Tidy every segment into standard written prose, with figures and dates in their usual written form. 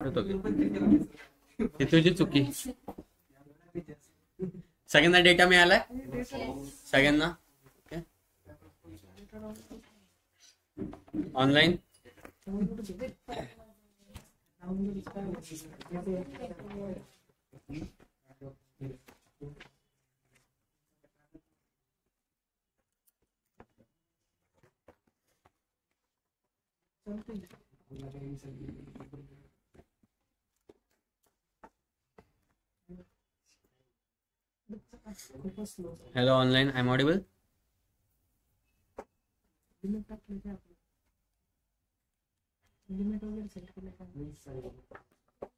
ती तुझी चुकी. सगळ्यांना डेटा मिळालाय सगळ्यांना online. Hello online, I'm audible.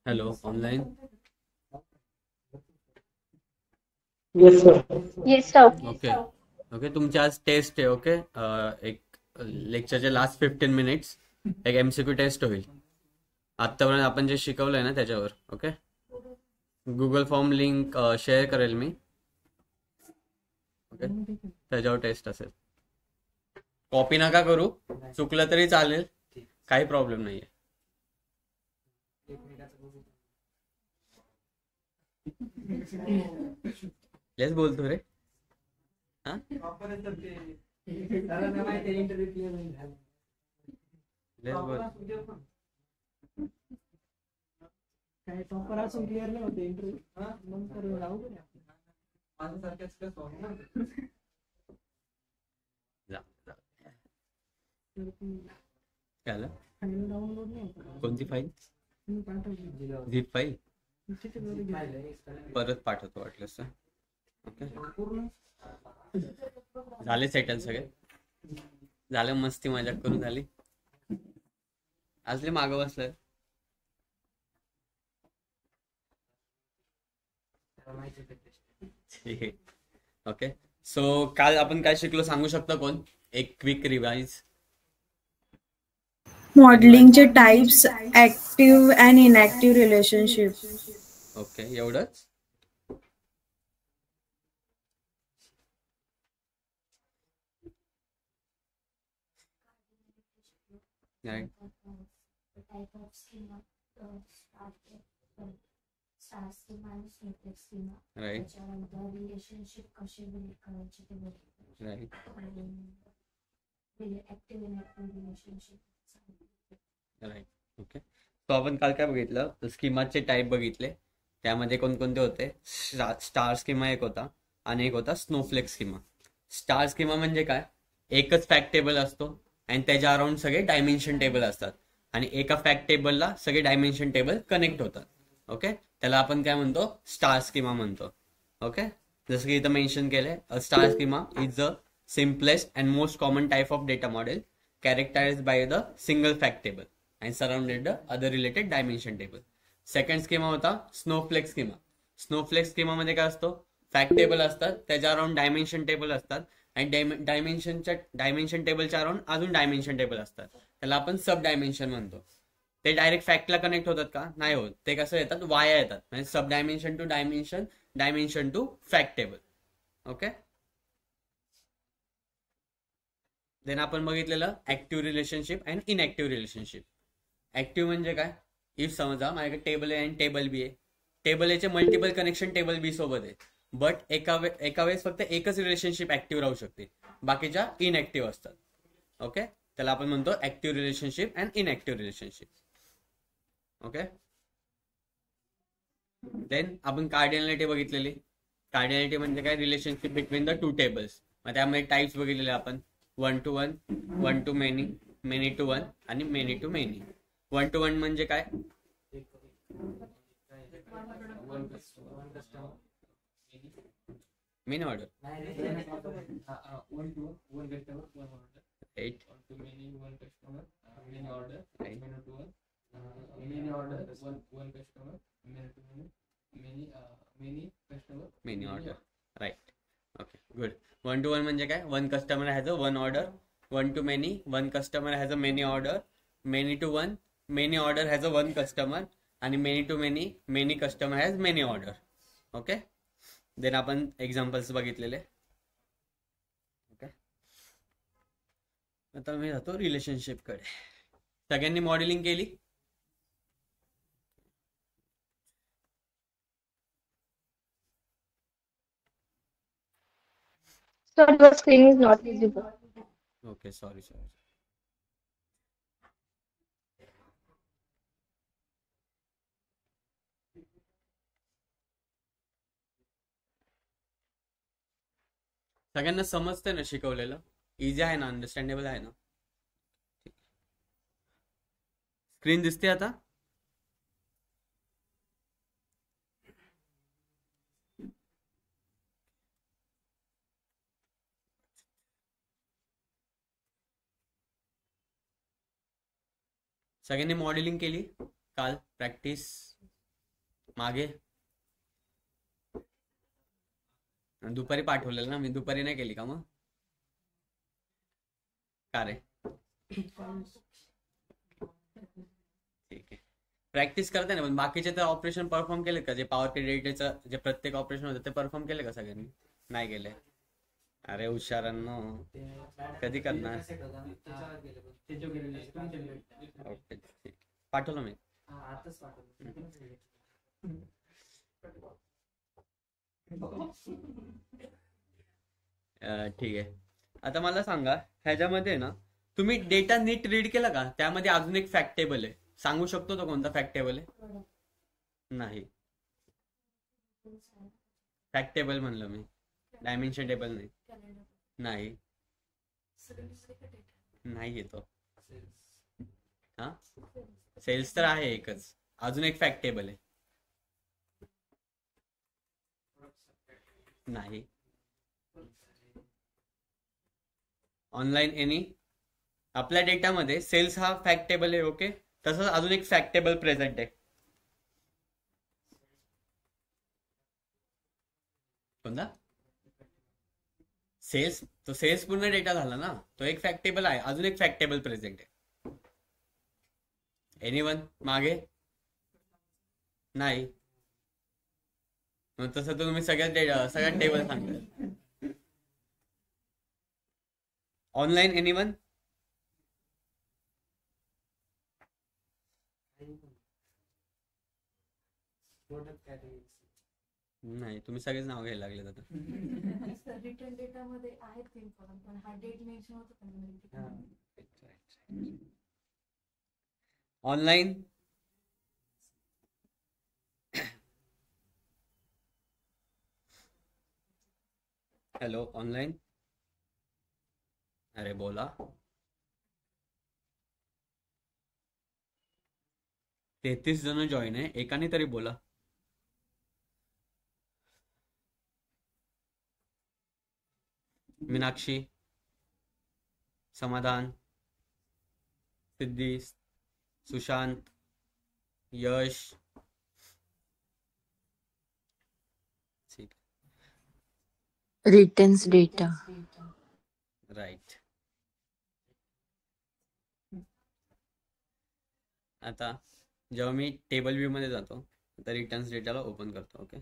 Hello online. Yes, sir. Yes, sir. Okay तुमची आज टेस्ट आहे. ओके एक लेक्चरचे लास्ट 15 मिनिट्स एक MCQ टेस्ट होईल. आतापर्यंत आपण जे शिकवलंय ना त्याच्यावर. Okay Google form link share करेल मी. ओके त्याच्यावर टेस्ट असेल. कॉपी नका करू, चुकलं तरी चालेल, काही प्रॉब्लेम नाहीये. लेच बोलतो रे. हा लेच बोल. काय टॉपर असून क्लिअर नाही होते इंटरव्ह्यू नंतर राहू दे माझ्यासारख्याच कसं काय डाउनलोड नाही होत. कोणती फाईल? झिप फाईल परत पाठवतो वाटलंस तर. ओके झाले सेटल सगळे झालं. मस्ती मजाक करून झाली. आजले मागं बसलंय. ओके सो काल आपण काय शिकलो सांगू शकता कोण? एक क्विक रिवाइज. मॉडेलिंगचे types, active and inactive relationship. Okay एवढंच. Right. Right. Right. Right. Okay तो आपण काल काय बघितलं? स्कीमाचे टाईप बघितले. त्यामध्ये कोणकोणते होते? स्टार स्कीमा एक होता आणि एक होता स्नोफ्लेक स्कीमा. स्टार स्कीमा म्हणजे काय? एकच फॅक्ट टेबल असतो आणि त्याच्या अराउंड सगळे डायमेन्शन टेबल असतात आणि एका फॅक्ट टेबलला सगळे डायमेन्शन टेबल कनेक्ट होतात. ओके त्याला आपण काय म्हणतो? स्टार स्कीमा म्हणतो. ओके जसं की इथं मेन्शन केलंय, a star schema is the simplest and most common type of data model characterized by the single fact table and surrounded the other related dimension table. Second schema होता Snowflake schema. Snowflake schema मध्ये काय असतो? Fact table असतात, त्याच्या around dimension table असतात आणि dimension टेबलच्या around अजून डायमेन्शन टेबल असतात. त्याला आपण सब डायमेन्शन म्हणतो. ते डायरेक्ट फॅक्टला कनेक्ट होतात का? नाही होत. ते कसं येतात? वाया येतात. म्हणजे sub dimension to dimension, dimension to fact table. Okay then आपण बघितलेलं active relationship and inactive relationship. Active म्हणजे काय? इफ समजा माझ्याकडे टेबल ए आणि टेबल बी आहे. टेबल एचे मल्टिपल कनेक्शन टेबल बी सोबत आहे, बट एका वेळेस फक्त एकच रिलेशनशिप ऍक्टिव्ह राहू शकते, बाकीच्या इनऍक्टिव्ह असतात. ओके त्याला आपण म्हणतो active relationship and inactive relationship. Okay then आपण कार्डिनॅलिटी बघितलेली. कार्डिनॅलिटी म्हणजे काय? Relationship between the two tables. मग त्यामध्ये टाइप्स बघितलेले आपण. 1 to 1, 1 to many, many to 1 आणि many to many. 1 to 1 म्हणजे काय? Main order. Many order right. Okay good. 1 to 1 म्हणजे काय? One customer has a one order. 1 to many, one customer has a many order. Many to 1, many order has a one customer आणि many to many, many customer has many order. Okay then आपण examples बघितलेले. Okay आता मी जातो relationship कडे. सगळ्यांनी modelling केली? Sorry, the screen is not visible. Okay sorry sorry. सगळ्यांना समजतंय ना शिकवलेलं? इझी आहे ना? अंडरस्टँडेबल आहे ना? स्क्रीन दिसते आता? सगळ्यांनी मॉडेलिंग केली काल? प्रॅक्टिस मागे दुपारी पाठवलेलं ना मी. दुपारी नाही केली का मग? का रे? ठीक आहे. प्रॅक्टिस करते ना. पण बाकीचे तर ऑपरेशन परफॉर्म केले का? जे पॉवर क्रेडिटचं जे प्रत्येक ऑपरेशन होतं ते परफॉर्म केले का सगळ्यांनी? नाही केले? अरे हुशारांनो, कधी करणार? ओके ठीक. पाठवलं मी. ठीक आहे. आता मला सांगा, ह्याच्यामध्ये ना तुम्ही डेटा नीट रीड केला का? त्यामध्ये अजून एक फॅक्ट टेबल आहे. सांगू शकतो तो कोणता फॅक्ट टेबल आहे? नाही. फॅक्ट टेबल म्हणलं मी, डायमेन्शन टेबल नाही. नाही नाही येतो. हा सेल्स तर आहे एकच. अजून एक फॅक्ट टेबल आहे. नाही. Online any. आपल्या डेटामध्ये सेल्स हा फॅक्ट टेबल आहे. ओके. तसंच अजून एक फॅक्ट टेबल प्रेझेंट आहे. कोणता? सेल्स. तो सेल्स पूर्ण डेटा झाला ना. तो एक फॅक्ट टेबल आहे. अजून एक फॅक्ट टेबल प्रेझेंट आहे. एनीवन मागे? नाही. मग तसं तर तुम्ही सगळ्यात टेबल सांगता. Online anyone? नाही. तुम्ही सगळेच नाव घ्यायला लागले आता. रिटर्न डेटा मध्ये आहेत ते पण हा डेट मेन्शन होतं. Online hello online. अरे बोला. 33 जण जॉईन आहे. एकाने तरी बोला. Meenakshi, Samadhan, Siddhi, Sushant, Yash. Returns data. Right. आता जेव्हा मी टेबल व्ह्यू मध्ये जातो, आता रिटर्न्स डेटाला ओपन करतो. ओके.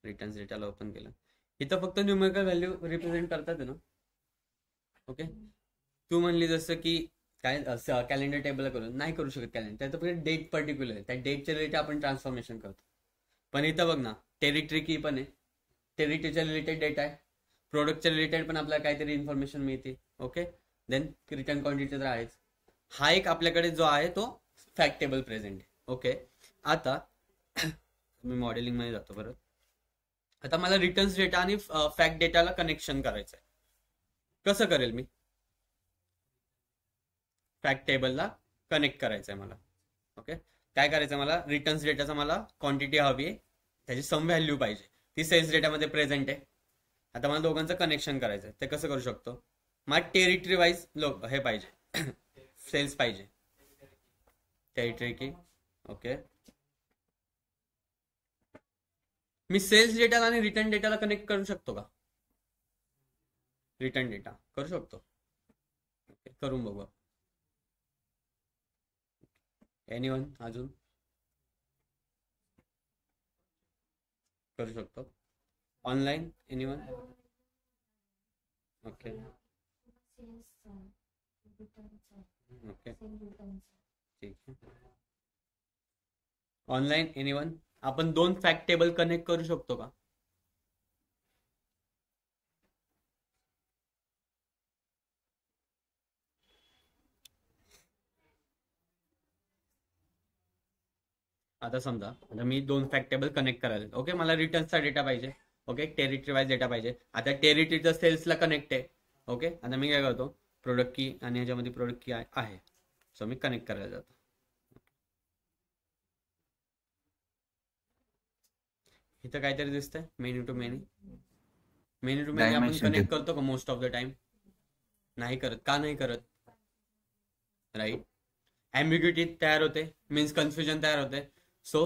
रिटर्न्स डेटाला ओपन केलं. इथं फक्त न्यूमेरिकल व्हॅल्यू रिप्रेझेंट करतात ना. ओके. तू म्हणली जसं की काय कॅलेंडर टेबल करून नाही करू शकत. कॅलेंडर त्याचं फक्त डेट पर्टिक्युलर आहे. त्या डेटच्या रिलेटेड आपण ट्रान्सफॉर्मेशन करतो. पण इथं बघ ना, टेरिटरी की पण आहे. टेरिटरीच्या रिलेटेड डेटा आहे. प्रोडक्टच्या रिलेटेड पण आपल्याला काहीतरी इन्फॉर्मेशन मिळते. ओके. देन रिटर्न क्वांटिटी तर आहेच. हा एक आपल्याकडे जो आहे तो फॅक्ट टेबल प्रेझेंट आहे. ओके. आता मी मॉडेलिंग मध्ये जातो परत. आता मला रिटर्न्स डेटा आणि फॅक्ट डेटाला कनेक्शन करायचं आहे. कसं करेल मी? फॅक्ट टेबलला कनेक्ट करायचं आहे मला. ओके. काय करायचं मला? रिटर्न्स डेटाचा मला क्वांटिटी हवी आहे. त्याची सम व्हॅल्यू पाहिजे. ती सेल्स डेटामध्ये प्रेझेंट आहे. आता मला दोघांचं कनेक्शन करायचं आहे. ते कसं करू शकतो? मला टेरिटरी वाईज हे पाहिजे. सेल्स पाहिजे. टेरिटरी की. ओके. मी सेल्स डेटाला आणि रिटर्न डेटाला कनेक्ट करू शकतो का? रिटर्न डेटा करू शकतो. ओके. करून बघू. एनीवन अजून? करू शकतो. Online anyone? ओके. ओके ठीक आहे. Online anyone? आपण दोन फॅक्ट टेबल कनेक्ट करू शकतो का? आता समजा आता मी 2 फॅक्ट टेबल कनेक्ट करायला, ओके, मला रिटर्न्सचा डेटा पाहिजे, ओके, टेरिटरी वाईज डेटा पाहिजे. आता टेरिटरीचा सेल्सला कनेक्ट आहे, ओके. आता मी काय करतो, प्रोडक्ट की आणि ह्याच्यामध्ये प्रोडक्ट की आहे, सो मी कनेक्ट करायला जातो. इथं काहीतरी दिसतंय मेन्यू टू मेनी आपण कनेक्ट करतो का मोस्ट ऑफ द टाइम? नाही करत. का नाही करत? राईट, ॲम्बिग्युटी तयार होते, मीन्स कन्फ्युजन तयार होते. सो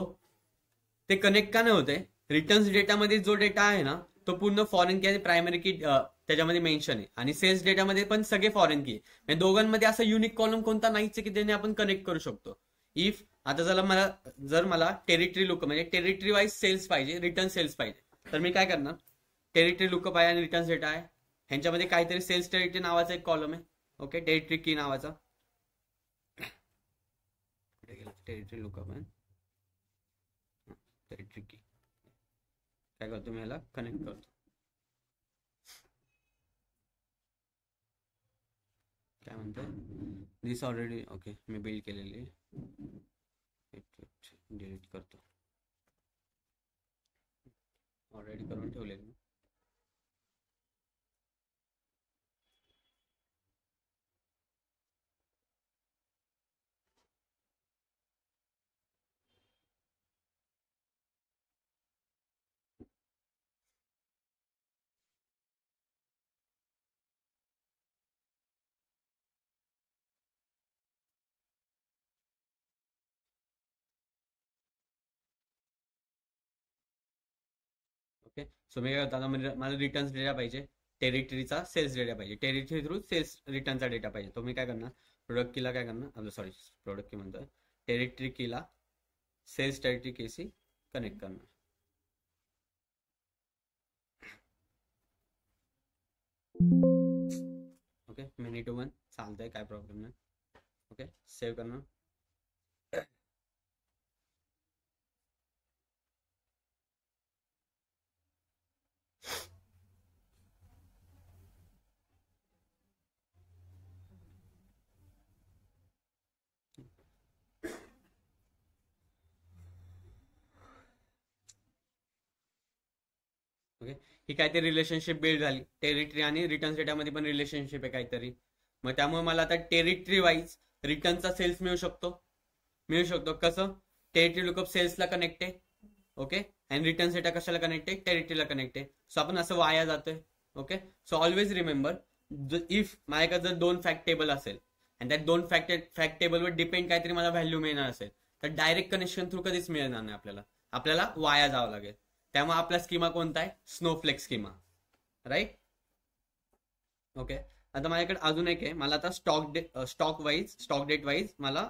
ते कनेक्ट का नाही होते? रिटर्न्स डेटामध्ये जो डेटा आहे ना तो पूर्ण फॉरेन की आणि प्रायमरी की त्याच्यामध्ये मेन्शन आहे, आणि सेल्स डेटामध्ये पण सगळे फॉरेन की आहे. दोघांमध्ये असा युनिक कॉलम कोणता नाहीच की त्याने आपण कनेक्ट करू शकतो. इफ आता जर मला टेरिटरी लुकअप म्हणजे टेरिटरी वाईज सेल्स पाहिजे, रिटर्न सेल्स पाहिजे, तर मी काय करणार, टेरिटरी लुकअप आहे आणि रिटर्न्स डेटा आहे, ह्यांच्यामध्ये काहीतरी सेल्स टेरिटरी नावाचा एक कॉलम आहे, ओके, टेरिटरी की नावाचा. टेरिटरी लुकअप आहे, टेरिटरी की काय करतो मी याला कनेक्ट करतो. काय म्हणतोय, दिस ऑलरेडी, ओके, मी बिल्ड केलेली, डिलीट करतो, ऑलरेडी करून ठेवलेली मी. ओके, सो मी काय करतो, मला रिटर्न्स डेटा पाहिजे, टेरिटरीचा सेल्स डेटा पाहिजे, टेरिटरी थ्रू सेल्स रिटर्नचा डेटा पाहिजे. तो मी काय करणार, प्रोडक्ट कीला काय करणार, आपलं सॉरी प्रोडक्ट की म्हणतोय, टेरिटरी कीला सेल्स टेरिटरी केसी कनेक्ट करणार. ओके, मेनी टू वन चालतंय, काय प्रॉब्लेम नाही. ओके, सेव्ह करणार. ओके, ही काहीतरी रिलेशनशिप बिल्ड झाली, टेरिटरी आणि रिटर्न्स डेटामध्ये पण रिलेशनशिप आहे काहीतरी. मग त्यामुळे मला आता टेरिटरी वाईज रिटर्नचा सेल्स मिळू शकतो. कसं, टेरिटरी लुकअप सेल्सला कनेक्ट आहे, ओके, आणि रिटर्न्स डेटा कशाला कनेक्ट आहे, टेरिटरीला कनेक्ट आहे. सो आपण असं वाया जातोय. Okay, so always remember, if माझ्याकडे जर 2 फॅक्ट टेबल असेल आणि त्या 2 फॅक्ट टेबलवर डिपेंड काहीतरी मला व्हॅल्यू मिळणार असेल, तर डायरेक्ट कनेक्शन थ्रू कधीच मिळणार नाही, आपल्याला वाया जावं लागेल. त्यामुळे आपला स्कीमा कोणता आहे, स्नोफ्लेक स्कीमा, राईट. ओके, आता माझ्याकडे अजून एक आहे, मला आता स्टॉक डेट वाईज मला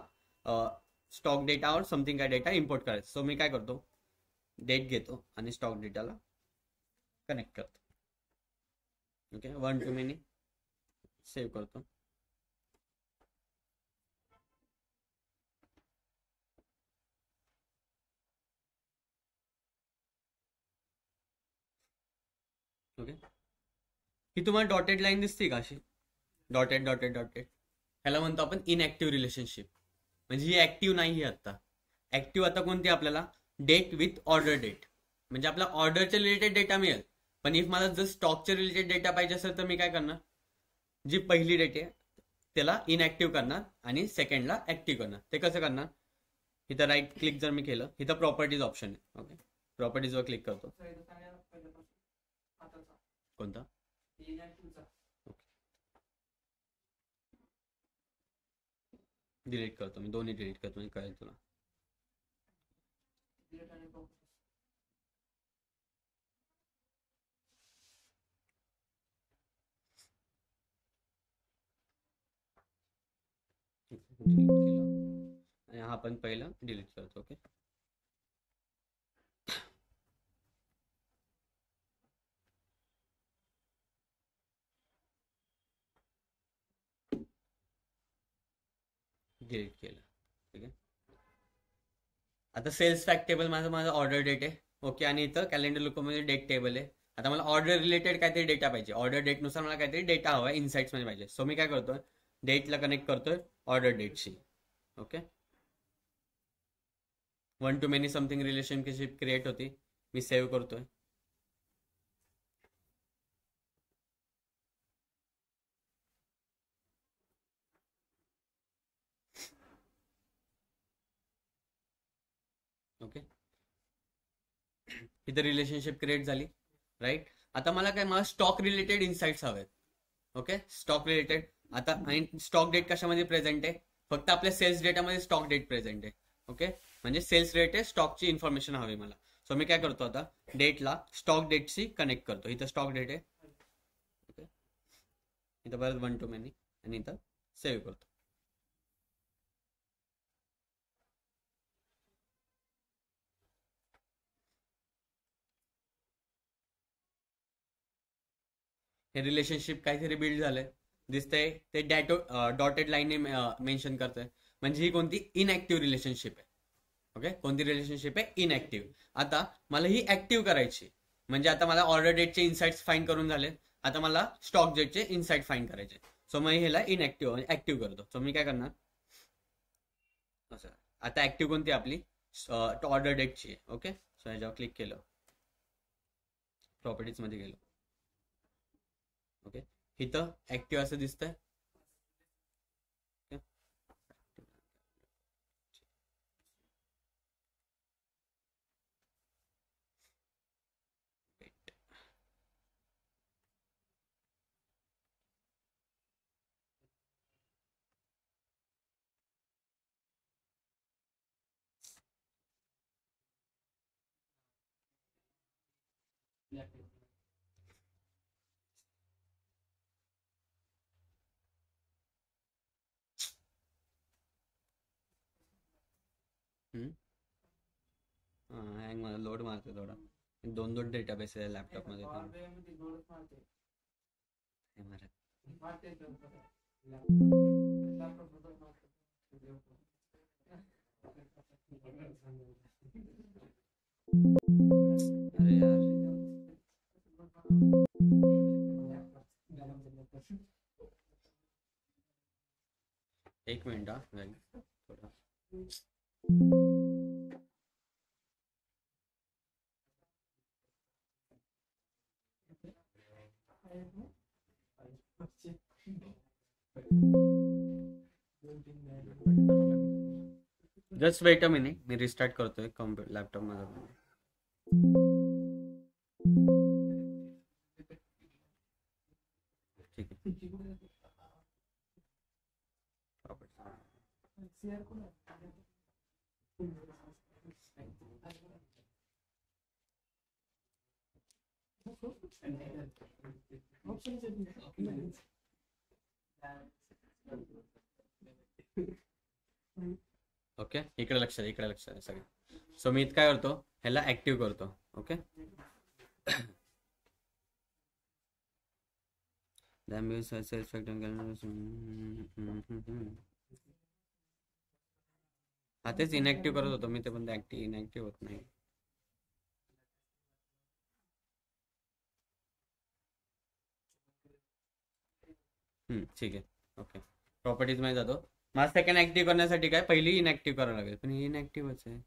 स्टॉक डेटा और समथिंग काय डेटा इम्पोर्ट करायचं. सो मी काय करतो, डेट घेतो आणि स्टॉक डेटाला कनेक्ट करतो. ओके, 1 टू मेनी सेव्ह करतो. ओके, ही तुम्हाला डॉटेड लाईन दिसते का अशी, डॉटेड, ह्याला म्हणतो आपण इनएक्टिव्ह रिलेशनशिप, म्हणजे ही ऍक्टिव्ह नाही आहे आता. ऍक्टिव्ह आता कोणती आपल्याला, डेट विथ ऑर्डर डेट, म्हणजे आपला ऑर्डरच्या रिलेटेड डेटा मिळेल. पण इफ मला जर स्टॉकच्या रिलेटेड डेटा पाहिजे असेल तर मी काय करणार, जी पहिली डेट आहे त्याला इनएक्टिव्ह करणार आणि सेकंडला ऍक्टिव्ह करणार. ते कसं करणार, इथं राईट क्लिक जर मी केलं, इथं प्रॉपर्टीज ऑप्शन आहे. ओके, प्रॉपर्टीजवर क्लिक करतो. कोणता, डिलीट करतो मी, दोन्ही डिलीट करतो, म्हणजे कळेल तुला. डिलीट केलं आणि हा पण पहिला डिलीट करतो. ओके, डिलीट केलं. ठीक आहे, आता सेल्स फॅक्ट टेबल माझा ऑर्डर डेट आहे. ओके, आणि इथं कॅलेंडर लुकमध्ये डेट टेबल आहे. आता मला ऑर्डर रिलेटेड काहीतरी डेटा पाहिजे, ऑर्डर डेटनुसार मला काहीतरी डेटा हवा आहे, इनसाइट्स मध्ये पाहिजे. सो मी काय करतोय, डेटला कनेक्ट करतोय ऑर्डर डेटशी. Okay, one to many something relationship create होती. मी सेव्ह करतोय. ओके, इथे रिलेशनशिप क्रिएट झाली, राईट. आता मला काय, मला स्टॉक रिलेटेड इन्साइट्स हवेत. Okay, stock related. आता आणि स्टॉक डेट कशामध्ये प्रेझेंट आहे? फक्त आपल्या सेल्स डेटामध्ये स्टॉक डेट प्रेझेंट आहे. ओके, म्हणजे सेल्स रेट आहे, स्टॉकची इन्फॉर्मेशन हवी मला. सो मी काय करतो, आता डेटला स्टॉक डेटशी कनेक्ट करतो. इथं स्टॉक डेट आहे. ओके, इथं परत वन टू मेनी आणि इथं सेव्ह करतो. हे रिलेशनशिप काहीतरी बिल्ड झालंय दिसतंय. ते डॉटेड लाईनने मेन्शन करतोय. म्हणजे ही कोणती इनएक्टिव्ह रिलेशनशिप आहे. ओके, कोणती रिलेशनशिप आहे? इनएक्टिव्ह. आता मला ही ऍक्टिव्ह करायची. म्हणजे आता मला ऑर्डर डेटचे इन्साइट्स फाईन करून झाले. आता मला स्टॉक डेटचे इन्साइट फाईन करायचे. सो मग ह्याला ऍक्टिव्ह करतो. सो मी काय करणार, आता ऍक्टिव्ह कोणती आपली ऑर्डर डेटची आहे. ओके, सो ह्याच्यावर क्लिक केलं, प्रॉपर्टीज मध्ये गेलो. ओके, इथं ऍक्टिव्ह असं दिसतंय. हँग मला लोड मारतो थोडा. दोन दोन डेटाबेस आहे लॅपटॉप मध्ये. अरे यार, एक मिनिट हा, थोडा. Just weight a minute, me restart करतोय कॉम्प्युटर लॅपटॉप मध्ये. ठीक आहे. ओके, इकडे लक्ष द्या सगळे. सो मी इथं काय करतो, ह्याला ऍक्टिव्ह करतो. ओके, हा तेच इनएक्टिव्ह करत होतो मी, ते पण इनएक्टिव्ह होत नाही. ठीक आहे. ओके, प्रॉपर्टीज मध्ये जातो. मला सेकंड ऍक्टिव्ह करण्यासाठी काय, पहिली इनएक्टिव्ह करावं लागेल, पण ही इनएक्टिव्हच आहे.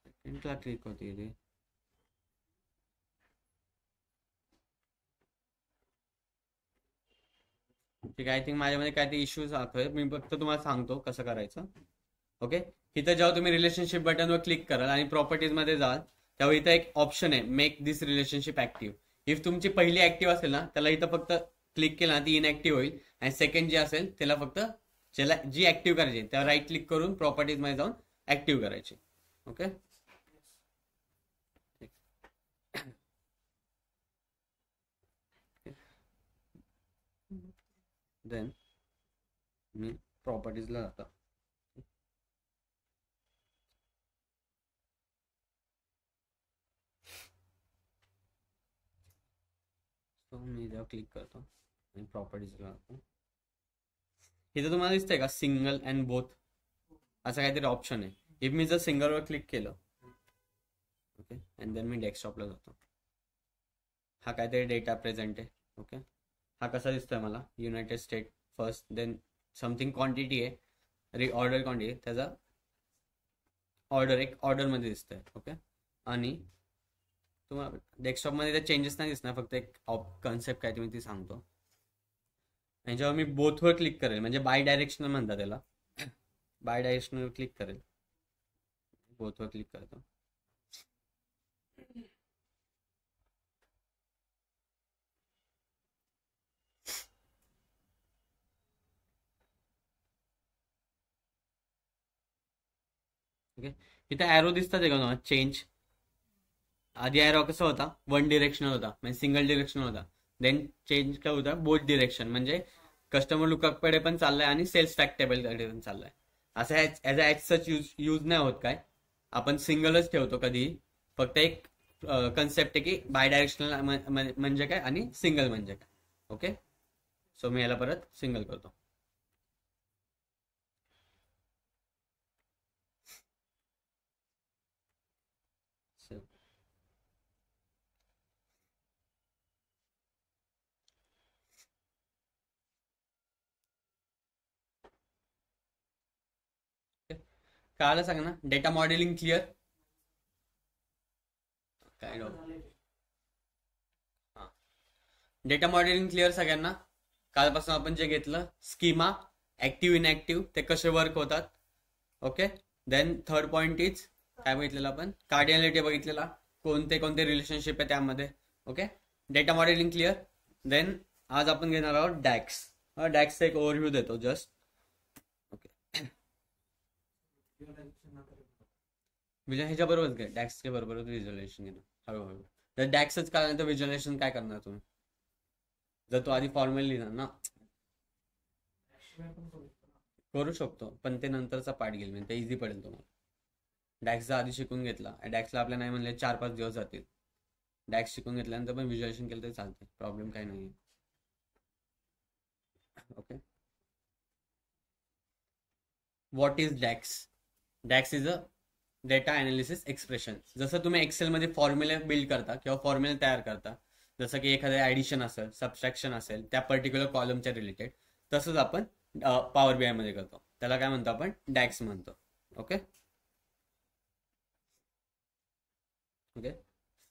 सेकंडला क्लिक होती ती. ठीक आहे, आय थिंक माझ्यामध्ये काय ते इश्यूज दाखवतोय. मी फक्त तुम्हाला सांगतो कसं करायचं. ओके, इथं जेव्हा तुम्ही रिलेशनशिप बटनवर क्लिक कराल आणि प्रॉपर्टीज मध्ये जाल, तेव्हा इथं एक ऑप्शन आहे, make this relationship active. If तुमची पहिली ऍक्टिव्ह असेल ना, त्याला इथं फक्त क्लिक केलं ना ती इनएक्टिव्ह होईल. आणि सेकंड जी असेल त्याला फक्त जी ऍक्टिव्ह करायची त्याला राईट क्लिक करून प्रॉपर्टीज मध्ये जाऊन ऍक्टिव्ह करायची. ओके, देन मी प्रॉपर्टीजला जातो. सो मी जेव्हा क्लिक करतो आणि प्रॉपर्टीजला जातो, इथं तुम्हाला दिसतंय का सिंगल अँड बोथ असं काहीतरी ऑप्शन आहे. इफ मी जर सिंगलवर क्लिक केलं, ओके, अँड देन मी डेस्कटॉपला जातो, हा काहीतरी डेटा प्रेझेंट आहे. ओके, हा कसा दिसतोय मला, united state first, then something quantity आहे, ऑर्डर क्वांटिटी त्याचा ऑर्डर एक ऑर्डरमध्ये दिसतंय. ओके, आणि तुम्हाला डेस्कटॉपमध्ये ते चेंजेस नाही दिसणार, फक्त एक कन्सेप्ट काय तुम्ही ती सांगतो. आणि जेव्हा मी बोथवर क्लिक करेल म्हणजे बाय डायरेक्शनल म्हणतात त्याला, बाय डायरेक्शनल क्लिक करेल, बोथवर क्लिक करतो. ओके, इथं ॲरो दिसतात का तुम्हाला चेंज. आधी ॲरो कसा होता, वन डिरेक्शनल होता म्हणजे सिंगल डिरेक्शनल होता. देन चेंज काय होता, बोथ डिरेक्शन म्हणजे कस्टमर लुकअपकडे पण चाललाय आणि सेल्स टॅग टेबलकडे पण चाललाय. असं ॲज अ सच यूज नाही होत काय, आपण सिंगलच ठेवतो कधीही. फक्त एक कन्सेप्ट आहे की बाय डायरेक्शनल म्हणजे काय आणि सिंगल म्हणजे काय. ओके, सो मी याला परत सिंगल करतो. कळालं सांगा ना. डेटा मॉडेलिंग क्लिअर काय हा, डेटा मॉडेलिंग क्लिअर सगळ्यांना. कालपासून आपण जे घेतलं स्कीमा, ऍक्टिव्ह इनऍक्टिव्ह ते कसे वर्क होतात. Okay, then third point is काय बघितलेलं आपण, कार्डिनॅलिटी बघितलेला, कोणते कोणते रिलेशनशिप आहे त्यामध्ये. Okay, data modeling clear. Then आज आपण घेणार आहोत डॅक्स. डॅक्सचा एक ओव्हरव्ह्यू देतो जस्ट. ओके, ह्याच्या बरोबरच घ्या, डॅक्सच्या बरोबरच व्हिज्युअलायझेशन घेणार हळूहळू. तर डॅक्सच काय नाही तर व्हिज्युअलायझेशन काय करणार तुम्ही, जर तो आधी फॉर्मल लिहिणार ना. करू शकतो पण ते नंतरचा पार्ट घेईल, म्हणजे ते इझी पडेल तुम्हाला. डॅक्सचा आधी शिकून घेतला, डॅक्सला आपल्या नाही म्हणले 4-5 दिवस जातील. डॅक्स शिकून घेतल्यानंतर पण व्हिज्युअलायझेशन केलं तरी चालते, प्रॉब्लेम काही नाही. Okay, what is DAX. DAX is a data analysis expression. जसं तुम्ही एक्सेलमध्ये फॉर्म्युला बिल्ड करता किंवा फॉर्म्युला तयार करता, जसं की एखादं ऍडिशन असेल, सबस्ट्रॅक्शन असेल त्या पर्टिक्युलर कॉलमच्या रिलेटेड, तसंच आपण पॉवर बीआय मध्ये करतो. त्याला काय म्हणतो आपण, डॅक्स म्हणतो. ओके ओके,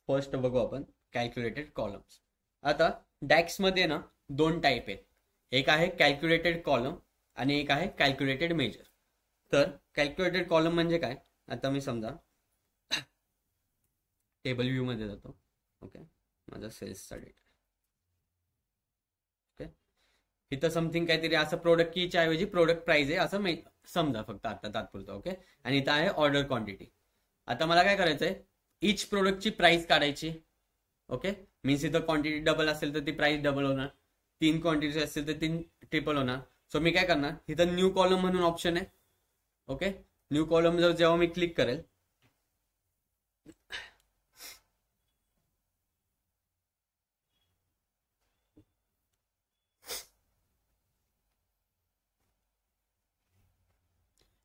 फर्स्ट बघू आपण कॅल्क्युलेटेड कॉलम्स. आता डॅक्स मध्ये ना 2 टाईप आहेत. एक आहे कॅल्क्युलेटेड कॉलम आणि एक आहे कॅल्क्युलेटेड मेजर. तर कॅल्क्युलेटेड कॉलम म्हणजे काय, आता मी समजा टेबल व्ह्यू मध्ये जातो. ओके, माझा सेल्सचा डेटा. ओके, इथं समथिंग काहीतरी असं प्रोडक्ट कीच्या ऐवजी प्रोडक्ट प्राइस आहे असं समजा फक्त आता तात्पुरतं. ओके, आणि इथं आहे ऑर्डर क्वांटिटी. आता मला काय करायचंय, इच प्रोडक्टची प्राइस काढायची. ओके, मीन्स इथं क्वांटिटी डबल असेल तर ती प्राइस डबल होणार, 3 क्वांटिटी असेल तर 3 ट्रिपल होणार. सो मी काय करणार, इथं न्यू कॉलम म्हणून ऑप्शन आहे. ओके, न्यू कॉलम जर जेव्हा मी क्लिक करेल,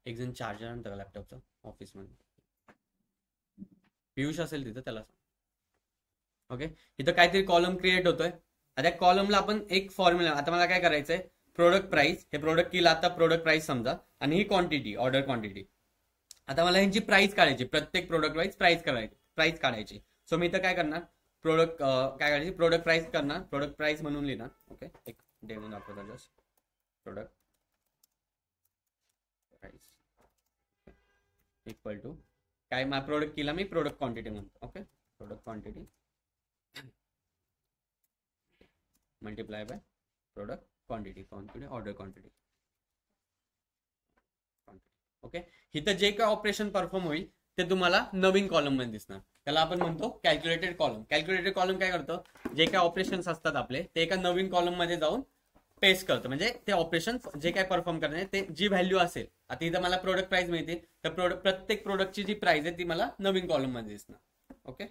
एक जण चार्जर आणतं का लॅपटॉपचं ऑफिसमध्ये, पियुष असेल तिथं त्याला सांग. ओके, इथं काहीतरी कॉलम क्रिएट होतोय. आता कॉलमला आपण एक फॉर्म्युला, आता मला काय करायचंय, प्रोडक्ट प्राइस, हे प्रोडक्ट कीला आता प्रोडक्ट प्राइस समजा, आणि ही क्वांटिटी ऑर्डर क्वांटिटी. आता मला ह्यांची प्राइस काढायची, प्रत्येक प्रोडक्ट वाईज प्राइस काढायची. सो मी इथं काय करणार, प्रोडक्ट काय काढायची, प्रोडक्ट प्राइस करणार, प्रोडक्ट प्राइस म्हणून लिहिणार. ओके, एक डेमो दाखवता just. Product price equal to काय, माझ्या प्रोडक्ट कीला मी प्रोडक्ट क्वांटिटी म्हणतो. Okay, product quantity multiply by product quantity order quantity. Okay, इथं जे काय ऑपरेशन परफॉर्म होईल ते तुम्हाला नवीन कॉलम मध्ये दिसणार. त्याला आपण म्हणतो कॅल्क्युलेटेड कॉलम. कॅल्क्युलेटेड कॉलम काय करतो, जे काय ऑपरेशन्स असतात आपले ते एका नवीन कॉलम मध्ये जाऊन पेस्ट करतो. म्हणजे ते ऑपरेशन जे काय परफॉर्म करणार ते जी व्हॅल्यू असेल, आता इथं मला प्रोडक्ट प्राइस मिळते, तर प्रत्येक प्रोडक्टची जी प्राइस आहे ती मला नवीन कॉलम मध्ये दिसणार. ओके,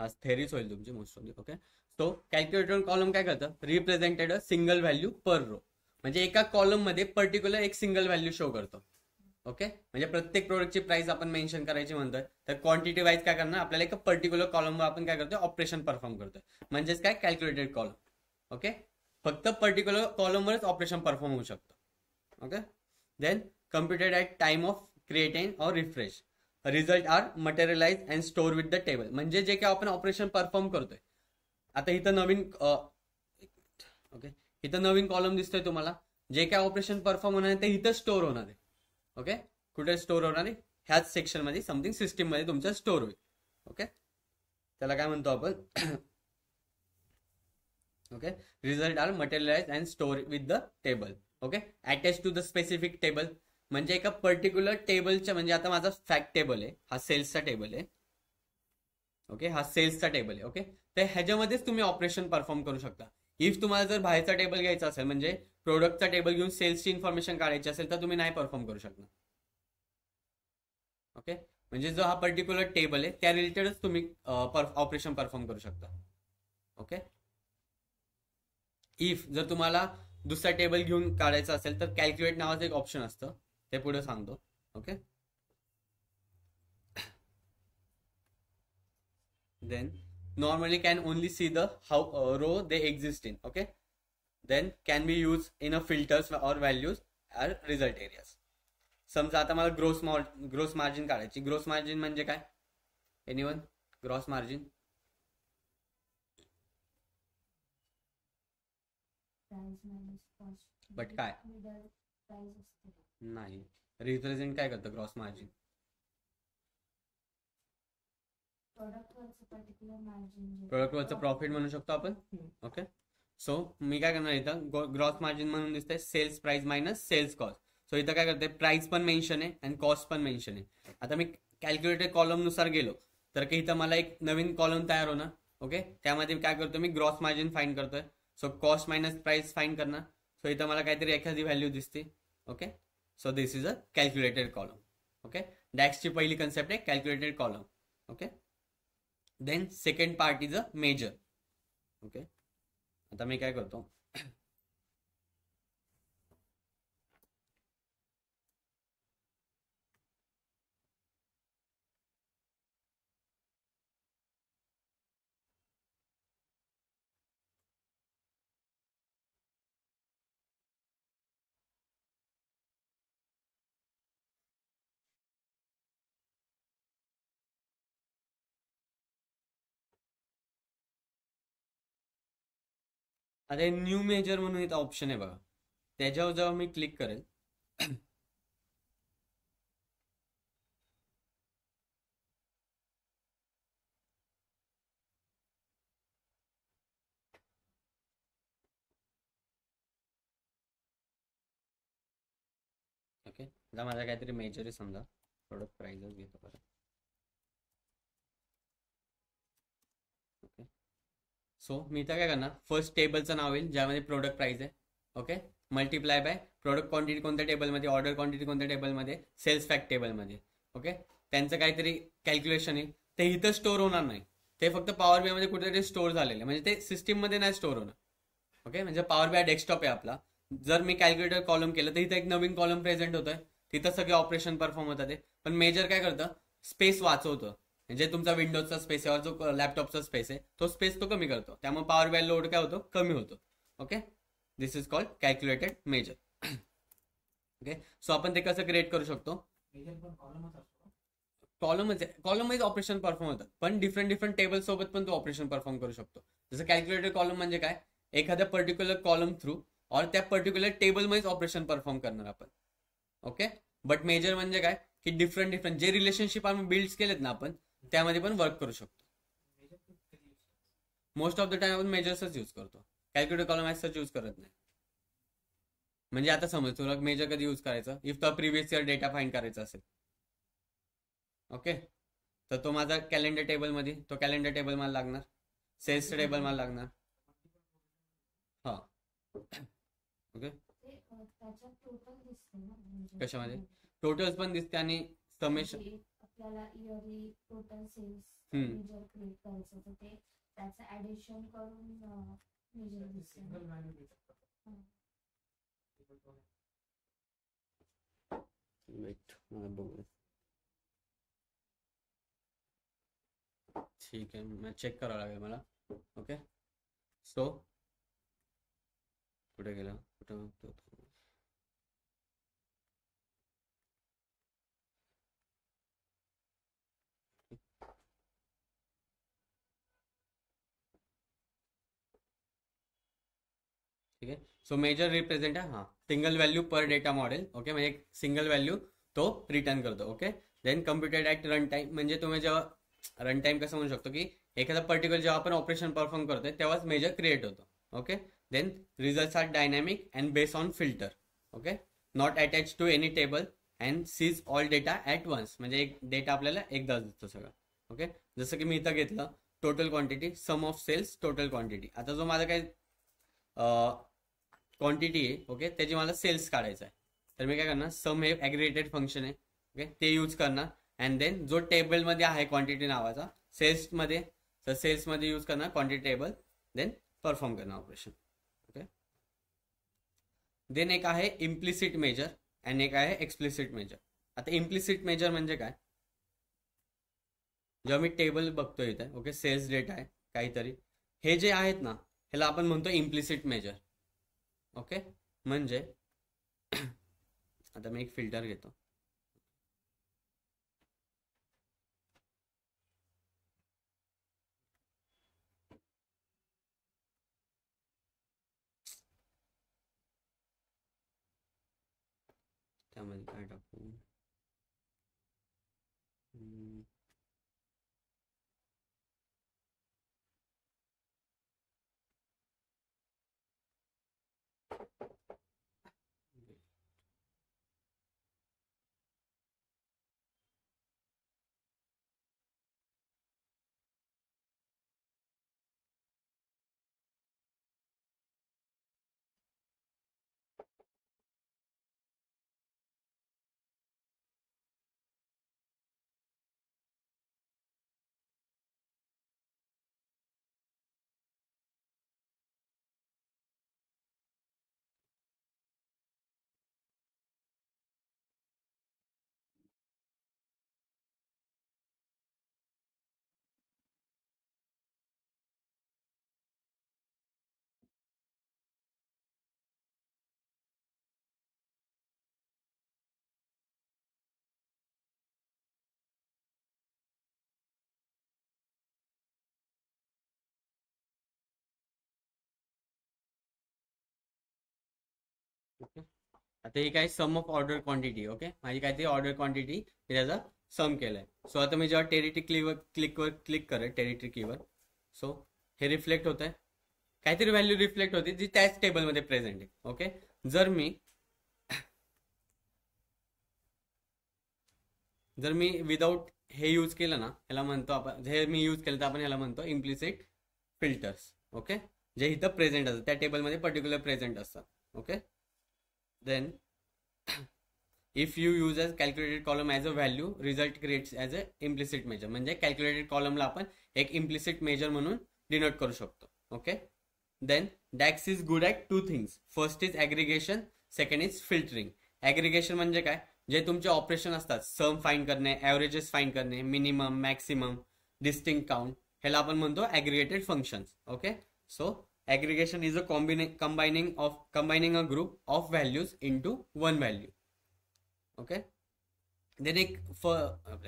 आज थेरीच होईल तुमची most of okay. So calculator column काय करतं, represented a single value per row, म्हणजे एका कॉलम मध्ये पर्टिक्युलर एक सिंगल व्हॅल्यू शो करतो. ओके, म्हणजे प्रत्येक प्रोडक्टची प्राइस आपण मेन्शन करायची म्हणतोय, तर क्वांटिटी वाईज काय करणार, आपल्याला एक पर्टिक्युलर कॉलमवर आपण काय करतोय, ऑपरेशन परफॉर्म करतोय, म्हणजेच काय कॅल्क्युलेटेड कॉलम. ओके, फक्त पर्टिक्युलर कॉलमवरच ऑपरेशन परफॉर्म होऊ शकतं. Okay, then computed at time of creating or refresh, result are materialise and store with the table, म्हणजे जे काय आपण ऑपरेशन परफॉर्म करतोय. आता इथं नवीन ओके, इथं नवीन कॉलम दिसतोय तुम्हाला, जे काय ऑपरेशन परफॉर्म होणार आहे ते इथं स्टोर होणार आहे. ओके, कुठे स्टोर होणार आहे, ह्याच सेक्शन मध्ये समथिंग सिस्टीम मध्ये तुमच्या स्टोर होईल. ओके, त्याला काय म्हणतो आपण, okay, result are materialise and store with the table. Okay, attach to the specific table, म्हणजे एका पर्टिक्युलर टेबलच्या, म्हणजे आता माझा फॅक्ट टेबल आहे, हा सेल्सचा टेबल आहे. ओके, हा सेल्सचा टेबल आहे. ओके, तर ह्याच्यामध्येच तुम्ही ऑपरेशन परफॉर्म करू शकता. इफ तुम्हाला जर बाहेरचा टेबल घ्यायचा असेल, म्हणजे प्रोडक्टचा टेबल घेऊन सेल्सची इन्फॉर्मेशन काढायची असेल, तर तुम्ही नाही परफॉर्म करू शकणार. ओके, म्हणजे जो हा पर्टिक्युलर टेबल आहे त्या रिलेटेडच तुम्ही ऑपरेशन परफॉर्म करू शकता. ओके, इफ जर तुम्हाला दुसरा टेबल घेऊन काढायचा असेल तर कॅल्क्युलेट नावाचं एक ऑप्शन असतं, ते पुढे सांगतो. Okay, then normally can only see the row they exist in. Okay, then can be used in a filters or values or result areas. समजा आता मला ग्रोस मार्जिन काढायची. ग्रोस मार्जिन म्हणजे काय, एनीवन, ग्रॉस मार्जिन बट काय नाही, represent काय करतं ग्रॉस मार्जिन, प्रोडक्टवरचं प्रॉफिट म्हणू शकतो आपण. ओके, सो मी काय करणार इथं, ग्रॉस मार्जिन म्हणून दिसतंय sales price minus sales cost. So इथं काय करते, प्राइस पण मेन्शन आहे आणि कॉस्ट पण मेन्शन आहे. आता मी कॅल्क्युलेटेड कॉलम नुसार गेलो तर की इथं मला एक नवीन कॉलम तयार होणार. ओके, त्यामध्ये काय करतो मी, ग्रॉस मार्जिन फाइंड करतोय. So cost minus price find करणार. सो इथं मला काहीतरी एखादी व्हॅल्यू दिसते. Okay, so this is a calculated column. Okay, डॅक्सची पहिली कन्सेप्ट आहे calculated column. Okay, then second part is a measure. Okay, आता मी काय करतो, आता न्यू मेजर म्हणून इथं ऑप्शन आहे बघा, त्याच्यावर जेव्हा मी क्लिक करेल ओके, आता माझा काहीतरी मेजर आहे, समजा प्रोडक्ट प्राइसच घेतो बरं. ओके, सो मी इथं काय करणार, फर्स्ट टेबलचं नाव येईल ज्यामध्ये प्रोडक्ट प्राइस आहे. Okay, multiply by product quantity कोणत्या टेबलमध्ये, ऑर्डर क्वांटिटी कोणत्या टेबलमध्ये, सेल्स फॅक्ट टेबलमध्ये. ओके, त्यांचं काहीतरी कॅल्क्युलेशन येईल, ते इथं स्टोर होणार नाही, ते फक्त पॉवर बी मध्ये कुठेतरी स्टोर झालेले, म्हणजे ते सिस्टीम मध्ये नाही स्टोर होणार. ओके, म्हणजे पॉवर बी डेस्कटॉप आहे आपला. जर मी कॅल्क्युलेटर कॉलम केलं तर इथं एक नवीन कॉलम प्रेझेंट होतोय, तिथं सगळे ऑपरेशन परफॉर्म होतात. पण मेजर काय करतं, स्पेस वाचवतं, म्हणजे तुमचा विंडोजचा स्पेस आहे, जो लॅपटॉपचा स्पेस आहे तो स्पेस तो कमी करतो, त्यामुळे पॉवर बी लोड काय होतो, कमी होतो. Okay, this is called calculated measure. Okay, so आपण ते कसं क्रिएट करू शकतो, कॉलम वाईज ऑपरेशन परफॉर्म होतात, पण डिफरंट टेबल सोबत पण तो ऑपरेशन परफॉर्म करू शकतो. जसं कॅल्क्युलेटेड कॉलम म्हणजे काय, एखाद्या पर्टिक्युलर कॉलम थ्रू और त्या पर्टिक्युलर टेबल मध्येच ऑपरेशन परफॉर्म करणार आपण. ओके, बट मेजर म्हणजे काय की डिफरंट जे रिलेशनशिप आम्ही बिल्ड केलेत ना आपण त्यामध्ये पण वर्क करू शकतो. मोस्ट ऑफ द टाइम आपण मेजर्सच यूज करतो, calculator column as such use करत नाही. म्हणजे आता समज तुला मेजर कधी यूज करायचं, इफ तो प्रिव्हियस इयर डेटा फाइंड करायचा असेल. ओके, तर तो माझा कॅलेंडर टेबल मध्ये, तो कॅलेंडर टेबल मला लागणार, सेल्स टेबल मला लागणार. हा, ओके, कशामध्ये टोटल्स पण दिसते आणि समेशन आपल्याला इयरली टोटल सेल्स हम्म. मेजर क्रिएट करायचं तर ते त्याचं ऍडिशन करून मेजर दिसतं. वेट मला बघू. ठीक आहे, मग चेक करावं लागेल मला. ओके, सो कुठे गेला, कुठे बघतो तो? ठीक आहे, सो मेजर रिप्रेझेंट आहे, हां, single value per data model. Okay, म्हणजे एक सिंगल व्हॅल्यू तो रिटर्न करतो. Okay, then computed at run time, म्हणजे तुम्ही जेव्हा रन टाईम कसं म्हणू शकतो की एखादा पर्टिक्युलर जेव्हा आपण ऑपरेशन परफॉर्म करतोय तेव्हाच मेजर क्रिएट होतो. Okay, then results are dynamic and based on filter. Okay, not attach to any table and sees all data at once, म्हणजे एक डेटा आपल्याला एकदाच दिसतो सगळं. ओके, जसं की मी इथं घेतलं total quantity, sum of sales total quantity. आता जो माझा काही क्वांटिटी आहे, ओके, त्याची मला सेल्स काढायचा आहे, तर मी काय करणार, सम हे ॲग्रिगेटेड फंक्शन आहे. ओके, ते यूज करणार अँड देन जो टेबलमध्ये आहे क्वांटिटी नावाचा सेल्समध्ये, तर सेल्समध्ये यूज करणार क्वांटिटी टेबल, देन परफॉर्म करणार ऑपरेशन. ओके, देन एक आहे इम्प्लिसिट मेजर आणि एक आहे एक्सप्लिसिट मेजर. आता इम्प्लिसिट मेजर म्हणजे काय, जेव्हा मी टेबल बघतोय इथे, ओके, सेल्स डेटा आहे काहीतरी, हे जे आहेत ना ह्याला आपण म्हणतो इम्प्लिसिट मेजर. ओके, म्हणजे आता मी एक फिल्टर घेतो. त्यामध्ये काय टाकू, ओके. आता ही काय सम ऑफ ऑर्डर क्वांटिटी. ओके, माझी काय ती ऑर्डर क्वांटिटी त्याचा सम केलाय. सो आता मी जेव्हा टेरिटरी क्लिक करेल टेरिटरी कीवर, सो हे रिफ्लेक्ट होत आहे, काहीतरी व्हॅल्यू रिफ्लेक्ट होते जी त्याच टेबलमध्ये प्रेझेंट आहे. ओके, जर मी विदाऊट हे यूज केलं ना, ह्याला म्हणतो आपण, हे मी यूज केलं तर आपण ह्याला म्हणतो इम्प्लिसिट फिल्टर्स. ओके, जे इथं प्रेझेंट असतात त्या टेबलमध्ये पर्टिक्युलर प्रेझेंट असतात. Okay, then if you use as calculated column as a value, result creates as a implicit measure. म्हणजे कॅल्क्युलेटेड कॉलमला आपण एक इम्प्लिसिट मेजर म्हणून डिनोट करू शकतो. Okay, then DAX is good at two things. First is aggregation, second is filtering. Aggregation म्हणजे काय, जे तुमचे ऑपरेशन असतात, सम फाइंड करणे, ॲव्हरेजेस फाइंड करणे, मिनिमम, मॅक्सिमम, डिस्टिंक्ट काउंट, ह्याला आपण म्हणतो aggregated functions. Okay, so aggregation is a combining a group of values into one value. Okay, then एक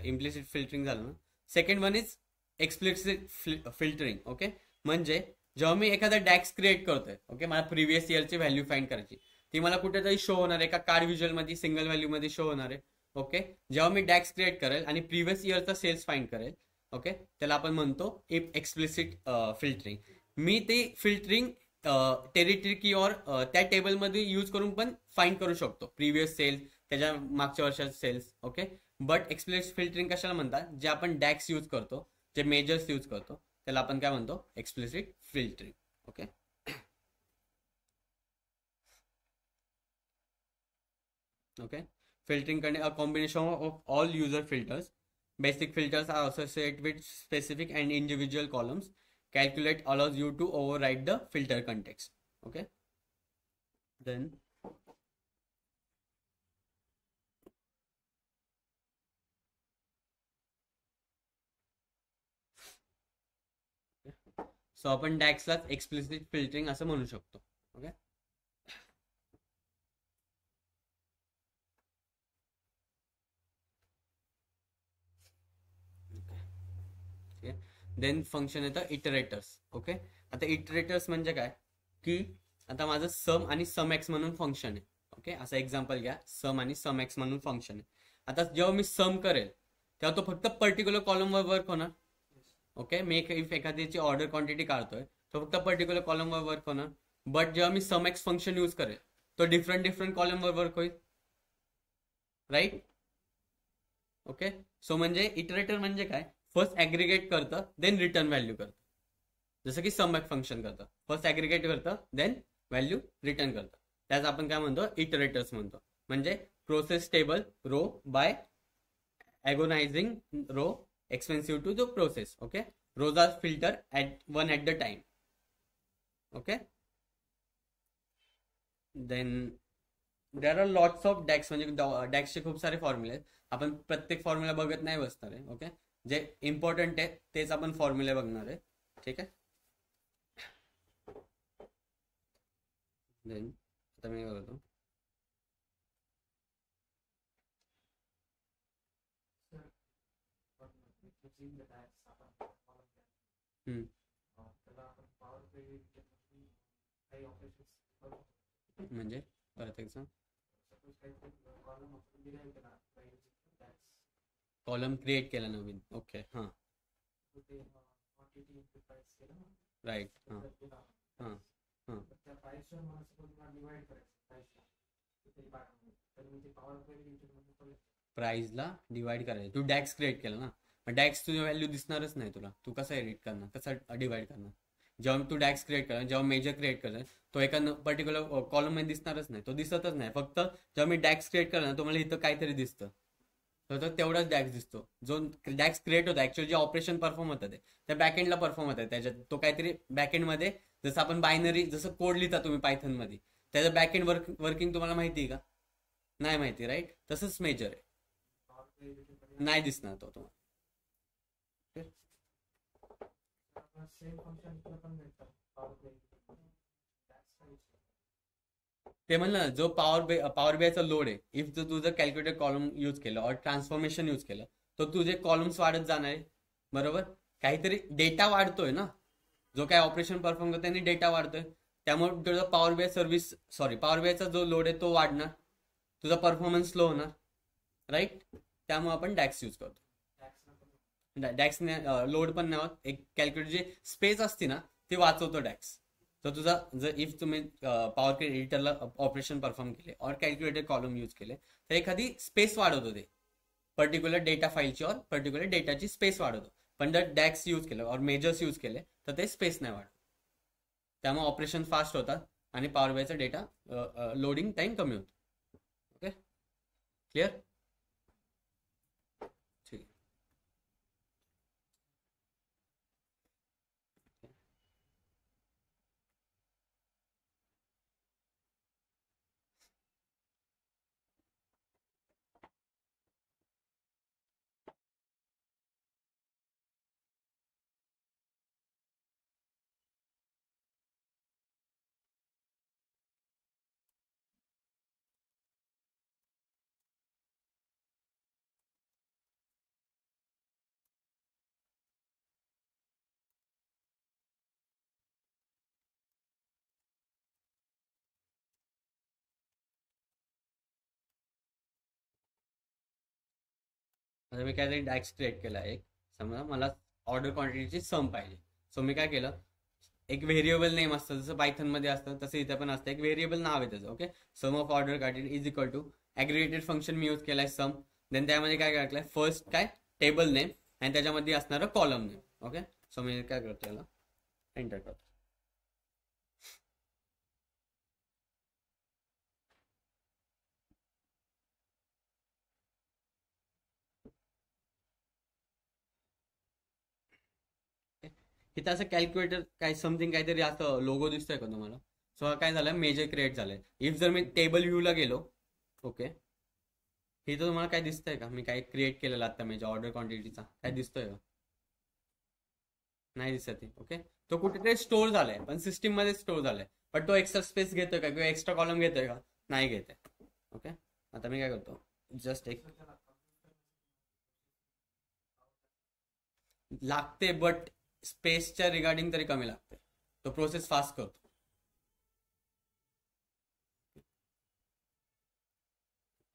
implicit filtering झालं ना. Second one is explicit filtering. Okay, म्हणजे जेव्हा मी एखादा डॅक्स क्रिएट करतोय, ओके, मला प्रिव्हियस इयरची व्हॅल्यू फाइंड करायची, ती मला कुठेतरी शो होणार आहे, एका कार्ड व्हिज्युअल मध्ये सिंगल व्हॅल्यू मध्ये शो होणार आहे. ओके, जेव्हा मी डॅक्स क्रिएट करेल आणि प्रिव्हियस इयरचा सेल्स फाइंड करेल, ओके, त्याला आपण म्हणतो एक्सप्लिसिट फिल्टरिंग. मी ते फिल्टरिंग टेरिटरी की और त्या टेबलमध्ये यूज करून पण फाइंड करू शकतो प्रिव्हियस सेल्स, त्याच्या मागच्या वर्षाचे sales. Okay, but explicit filtering कशाला म्हणतात, जे आपण डॅक्स यूज करतो, जे मेजर्स यूज करतो, त्याला आपण काय म्हणतो, explicit filtering. Okay, okay, filtering करणे a combination of all user filters Basic filters are associated with specific and individual columns. Calculate allows you to override the filter context. Okay. Then so आपण डॅक्सलाच explicit filtering असं म्हणू शकतो. Okay. Then function येतं इटरेटर्स. Okay. आता इटरेटर्स म्हणजे काय की आता माझं सम आणि सम एक्स म्हणून फंक्शन आहे. ओके. असं एक्झाम्पल घ्या, सम आणि सम एक्स म्हणून फंक्शन आहे. आता जेव्हा मी सम करेल तेव्हा तो फक्त पर्टिक्युलर कॉलमवर वर्क होणार. ओके. मी इफ एखाद्याची ऑर्डर क्वांटिटी काढतोय तो फक्त पर्टिक्युलर कॉलमवर वर्क होणार. बट जेव्हा मी सम एक्स फंक्शन यूज करेल तो डिफरंट कॉलमवर वर्क होईल. राईट. ओके. सो म्हणजे इटरेटर म्हणजे काय, फर्स्ट ऍग्रिगेट करतं देन रिटर्न व्हॅल्यू करतं. जसं की सम एक्स फंक्शन करतं, फर्स्ट ऍग्रिगेट करतं देन व्हॅल्यू रिटर्न करतं. त्याच आपण काय म्हणतो, इटरेटर्स म्हणतो. म्हणजे process table row by agonizing row expensive to the process. Okay. Rows are filtered at one at the time. Okay. Then there are lots of DAX. म्हणजे DAX चे खूप सारे फॉर्म्युले आहेत. आपण प्रत्येक फॉर्म्युला बघत नाही बसणार आहे. ओके. जे इम्पॉर्टंट आहे तेच आपण फॉर्म्युले बघणार आहे. ठीक आहे. देन आता मी बघतो. म्हणजे परत एक्झाम कॉलम क्रिएट केला नवीन. ओके. हां. राईट. हां हां हां. प्राइसला डिवाइड करायचं. तू डॅक्स क्रिएट केला ना, मग डॅक्स तुझी व्हॅल्यू दिसणारच नाही तुला. तू कसं एडिट करणार, कसं डिवाइड करणार. जेव्हा तू डॅक्स क्रिएट करणार, जेव्हा मेजर क्रिएट करणार तो एका पर्टिक्युलर कॉलम मध्ये दिसणारच नाही, तो दिसतच नाही. फक्त जेव्हा मी डॅक्स क्रिएट करणार तुम्हाला इथं काहीतरी दिसतं तर तेवढाच डॅक्स दिसतो. जो डॅक्स क्रिएट होता ऍक्च्युअली जे ऑपरेशन परफॉर्म होतं ते त्या बॅकएंडला परफॉर्म होतं. त्याच्यात तो काहीतरी बॅकएंड मध्ये जसं आपण बायनरी जसं कोड लिहिता तुम्ही पायथन मध्ये, त्याचं बॅकएंड वर्किंग तुम्हाला माहिती आहे का, नाही माहिती. राईट. तसंच मेजर आहे, नाही दिसणार तो तुम्हाला. ते म्हणलं ना, जो पॉवर बीआयचा लोड आहे, इफ जर तुझं कॅल्क्युलेटर कॉलम यूज केलं और ट्रान्सफॉर्मेशन यूज केलं तर तुझे कॉलम्स वाढत जाणार आहे. बरोबर. काहीतरी डेटा वाढतोय ना, जो काय ऑपरेशन परफॉर्म करतो त्यांनी डेटा वाढतोय, त्यामुळे तुझा पॉवर बीआयचा जो लोड आहे तो वाढणार, तुझा परफॉर्मन्स स्लो होणार. राईट. त्यामुळे आपण डॅक्स यूज करतो. डॅक्सने लोड पण नाही होत. एक कॅल्क्युलेटर जी स्पेस असते ना ती वाचवतो डॅक्स. तर तुझा जर इफ तुम्ही पॉवर एडिटरला ऑपरेशन परफॉर्म केले और कॅल्क्युलेटर कॉलम यूज केले तर एखादी स्पेस वाढवतो ते पर्टिक्युलर डेटा फाईलची और पर्टिक्युलर डेटाची स्पेस वाढवतो. पण जर डॅक्स यूज केलं और मेजर्स यूज केले तर ते स्पेस नाही वाढत. त्यामुळे ऑपरेशन फास्ट होतात आणि पॉवर बीआयचा डेटा लोडिंग टाइम कमी होतो. ओके. क्लिअर. आता मी काय डॅक्स क्रिएट केला एक. समजा मला ऑर्डर क्वांटिटीची सम पाहिजे. सो मी काय केलं, एक व्हेरिएबल नेम असतं जसं पायथन मध्ये असतं तसं इथे पण असतं. एक व्हेरिएबल नाव आहे त्याचं. Okay. Sum of order quantity is equal to aggregated function मी यूज केलाय सम. देन त्यामध्ये काय टाकलंय, फर्स्ट काय टेबल नेम आणि त्याच्यामध्ये असणारं कॉलम नेम. ओके. सो मी काय करतो, याला एंटर करतो. इथं असं कॅल्क्युलेटर काय समथिंग काहीतरी असं लोगो दिसतोय का तुम्हाला? सो काय झालं, मेजर क्रिएट झालंय. इफ जर मी टेबल व्ह्यूला गेलो, ओके, हे तर तुम्हाला काय दिसतंय का? मी काय क्रिएट केलेलं आता मेजर ऑर्डर क्वांटिटीचा काय दिसतोय का? नाही दिसत आहे. ओके, तो कुठेतरी स्टोअर झालाय, पण सिस्टीम मध्ये स्टोअर झालाय. पण तो एक्स्ट्रा स्पेस घेतोय का किंवा एक्स्ट्रा कॉलम घेतोय का? नाही घेत आहे. ओके, आता मी काय करतो, जस्ट एक लागते, बट स्पेसच्या रिगार्डिंग तरी कमी लागते. तो प्रोसेस फास्ट करतो.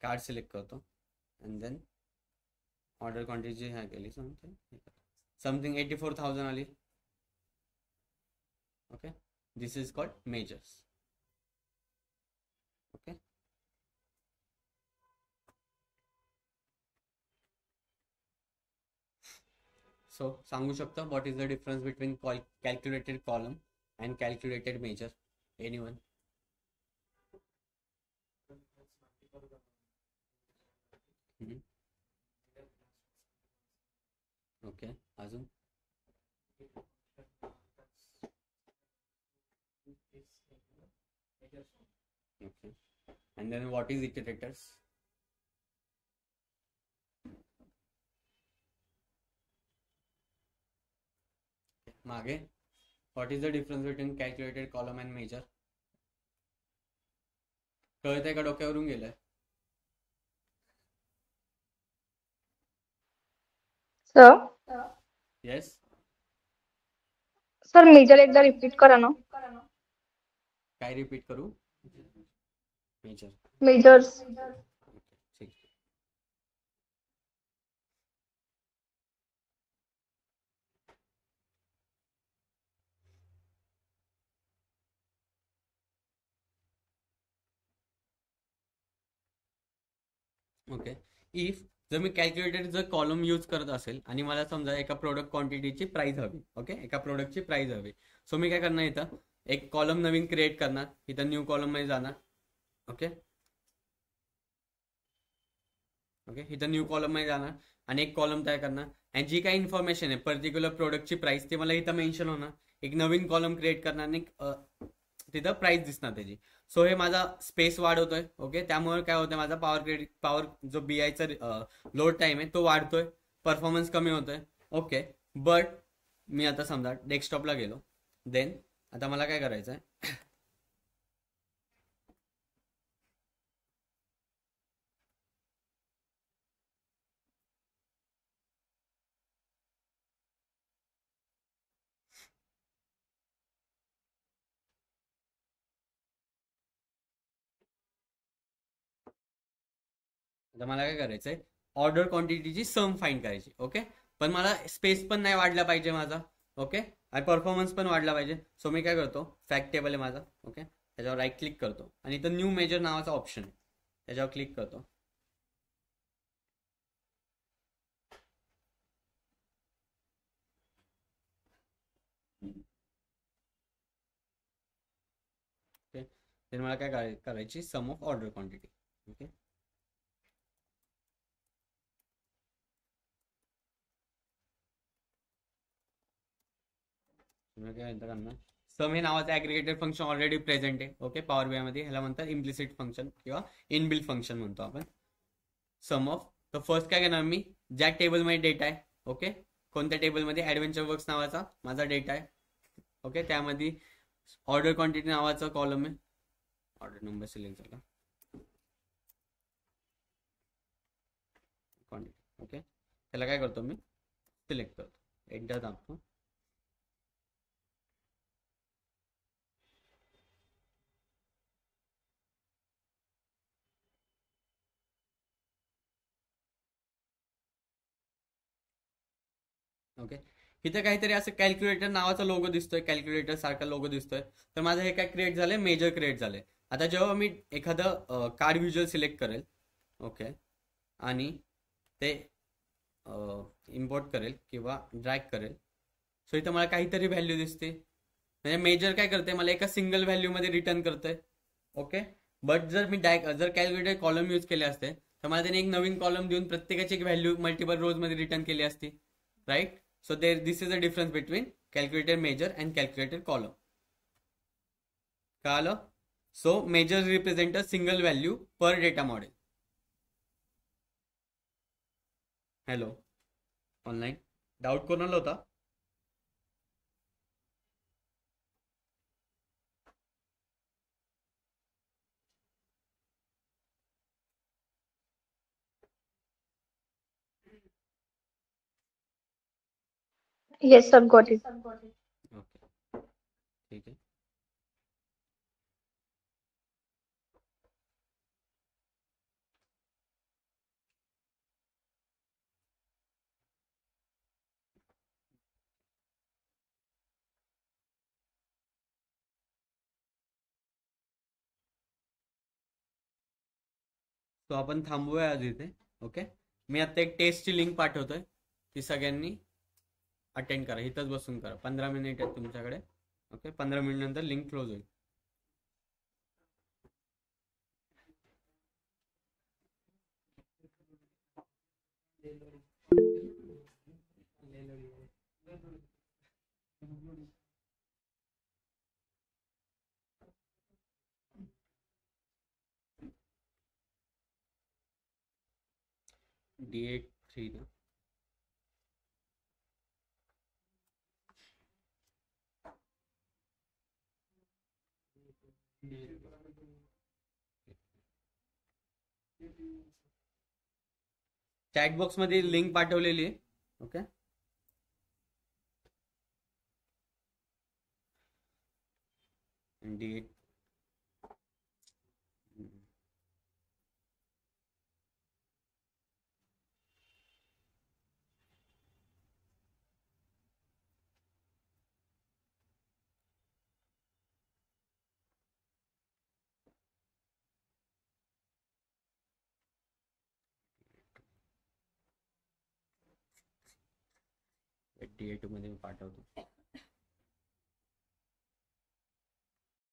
कार्ड सिलेक्ट करतो अँड देन ऑर्डर क्वांटिटी ह्या केली समथिंग 84,000 आली. Okay, this is called measures. Okay, so सांगू शकता what is the difference between calculated column and calculated measure? Anyone? Okay, अजून? Okay, and then what is iterators? मागे what is the difference between calculated column and measure? कळतंय का? डोक्यावरून गेलंय? Sir yes sir major एकदा repeat करा ना. काय रिपीट करू? मेजर. मेजर्स. ठीक. ओके, इफ जर मी कॅल्क्युलेटर जर कॉलम यूज करत असेल आणि मला समजा एका प्रोडक्ट क्वांटिटीची प्राइस हवी, ओके, एका प्रोडक्टची प्राइस हवी, सो मी काय करणार, इथं एक कॉलम नवीन क्रिएट करणार, इथं न्यू कॉलम मध्ये जाणार. ओके, ओके, इथं न्यू कॉलम मध्ये जाणार आणि एक कॉलम तयार करणार आणि जी काही इन्फॉर्मेशन आहे पर्टिक्युलर प्रोडक्टची प्राइस ती मला इथं मेन्शन होणार. एक नवीन कॉलम क्रिएट करणार आणि तिथं प्राइस दिसणार त्याची. सो हे माझा स्पेस वाढवतोय. ओके, त्यामुळे काय होतंय, माझा पॉवर जो BIचा लोड टाइम आहे तो वाढतोय, परफॉर्मन्स कमी होतोय. ओके, बट मी आता समजा डेस्कटॉपला गेलो, देन आता मला काय करायचं आहे, आता मला काय करायचंय, ऑर्डर क्वांटिटीची सम फाइंड करायची. ओके, पण मला स्पेस पण नाही वाढला पाहिजे माझा. ओके, आणि परफॉर्मन्स पण वाढला पाहिजे. सो मी काय करतो, फॅक्ट टेबल आहे माझा. ओके, त्याच्यावर राईट क्लिक करतो आणि इथं न्यू मेजर नावाचा ऑप्शन आहे, त्याच्यावर क्लिक करतो. ओके, तर मला काय करायची, सम ऑफ ऑर्डर क्वांटिटी. ओके, काय करणार, सम हे नावाचं ॲग्रिगेटेड फंक्शन ऑलरेडी प्रेझेंट आहे. ओके, पॉवर BI मध्ये ह्याला म्हणतात इम्प्लिसिट फंक्शन किंवा इनबिल्ट फंक्शन म्हणतो आपण. सम ऑफ, तर फर्स्ट काय करणार मी, ज्या टेबलमध्ये डेटा आहे, ओके, कोणत्या टेबलमध्ये, ॲडव्हेंचर वर्क्स नावाचा माझा डेटा आहे. ओके, त्यामध्ये ऑर्डर क्वांटिटी नावाचा कॉलम आहे, ऑर्डर नंबर सिलेक्ट झाला, क्वांटिटी. ओके, त्याला काय करतो मी, सिलेक्ट करतो, एंटर दाबतो. ओके, इथं काहीतरी असं कॅल्क्युलेटर नावाचा लोगो दिसतोय, कॅल्क्युलेटर सारखा लोगो दिसतोय. तर माझं हे काय क्रिएट झालंय, मेजर क्रिएट झालंय. आता जेव्हा मी एखादं कार्ड व्हिज्युअल सिलेक्ट करेल, ओके, आणि ते इम्पोर्ट करेल किंवा ड्रॅग करेल, सो इथं मला काहीतरी व्हॅल्यू दिसते. म्हणजे मेजर काय करते, मला एका सिंगल व्हॅल्यू मध्ये रिटर्न करतोय. ओके, बट जर मी जर कॅल्क्युलेटर कॉलम यूज केले असते तर मला त्याने एक नवीन कॉलम देऊन प्रत्येकाची एक व्हॅल्यू मल्टिपल रोज मध्ये रिटर्न केली असती, right. So this is a difference between calculated measure and calculated column. कळालं? So measures represent a single value per data model. Hello, online doubt कोणाला होता? Yes, sir, got it. Okay, ठीक आहे. तो आपण थांबूया आज इथे. ओके, मी आता एक टेस्टची लिंक पाठवतोय, ती सगळ्यांनी अटेंड करा. इथंच बसून करा. 15 मिनिट आहेत तुमच्याकडे. ओके, 15 मिनिट नंतर लिंक क्लोज होईल. D8 3 ना. चॅट बॉक्स मध्ये लिंक पाठवलेली आहे. ओके, D8 D8 मध्ये मी पाठवतो.